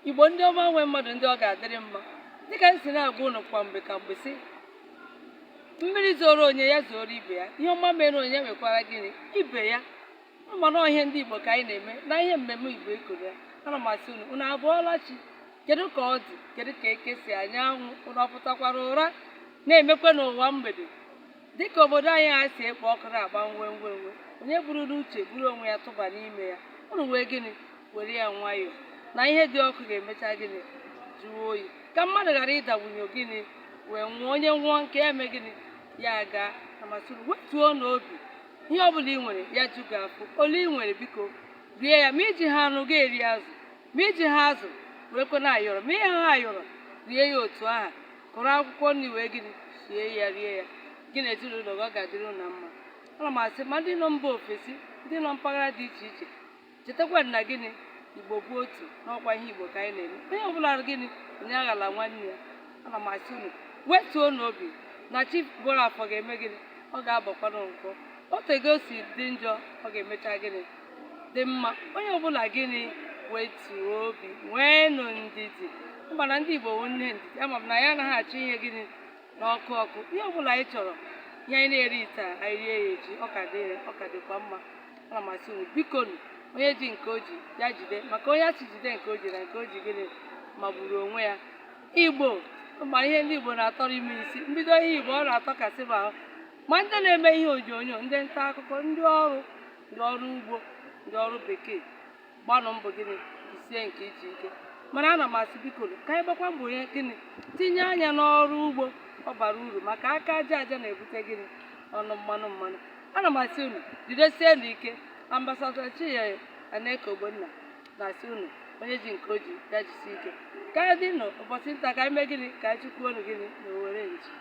Igbo ndị ọma nwe mmadụ ndị ọ ga-adịrị mma. Dịka m si na-agwa unu kwa mgbe ka mgbe sị, mmiri zoro onye ya zoro ibe ya, ihe ọma mere onye mekwara gịnị ibe ya. Mana ihe ndị Igbo ka anyị na-eme na ihe mmemme Igbo ekoro ya. Ana m asị unu abụọla chi, kedu ka ọ dị, kedu ka eke si anya anwụ, unu ọpụtakwara ụra na-emekwa n'ụwa mgbede dịka obodo anyị ha si ekpo ọkụ na-agba nwe onye buru n'uche buru onwe ya tụba n'ime ya, unu wee gịnị were ya nwayọọ na ihe dị ọkụ ga-emecha gịnị jụọ oyi, ka mmadụ ghara ịdawunye gịnị wee nwụọ, onye nwụọ nke ya mee gịnị ya gaa. Amasị unu wetuo n'obi ihe ọbụla ị nwere ya ju gị afọ, olu ị nwere biko rie ya, ma iji ha anụ ga-eri azụ, ma iji ha azụ werekwe na ayọrọ, ma ihe ha ayọrọ rie ya otu aha, kụrụ akwụkwọ nri wee gịnị sie ya rie ya, gị na ezinụlọ gị ọ ga-adịrị unu na mma. Ana m asị ma ndị nọ mba ofesi, ndị nọ mpaghara dị iche iche, chetakwa na gịnị Igbo bụ otu n'ọkwa ihe Igbo ka anyị na-eme. Onye ọbụla gịnị onye aghala nwanne ya. Ana m asị unu wetuo n'obi na chi bụrụ afọ ga-eme gịnị ọ ga-abakwanụ nkwọ, otego si dị njọ ọ ga-emecha gịnị dị mma. Onye ọbụla gịnị wetuo obi nweenụ ndidi, mba na ndị Igbo nne ndidi, ama m na ya anaghị achọ ihe gịnị n'ọkụ ọkụ. Ihe ọbụla anyị chọrọ ihe anyị na-eri taa anyị rie ya eji, ọ ka dịkwa mma. Ana m asị unu biko nụ onye ji nke o ji ya jide, maka onye asị jide nke o ji na nke o ji gịnị magburu onwe ya. Igbo ma ihe ndị Igbo na-atọrọ ime isi, mbido ihe Igbo ọ na-atọkasị m ahụ, ma ndị na-eme ihe onyonyo, ndị nta akụkọ, ndị ọrụ ugbo, ndị ọrụ bekee, gbanụ mbọ gịnị isie nke iji ike. Mana ana m asị biko ka anyị gbakwa mbọ onye gịnị tinye anya n'ọrụ ugbo, ọ bara uru maka aka aja na-ebute gịnị ọnụ mmanụ. Ana m asị unu jidesie n'ike. Ambassador Chinyere Aneke Ogbonna na-asị unu onye ji nke o ji ya jisie ike. Ka anyị dị nọ ụbọchị nta ka anyị mee gịnị ka anyị chụkwuo unu gịnị na Owerre nchi.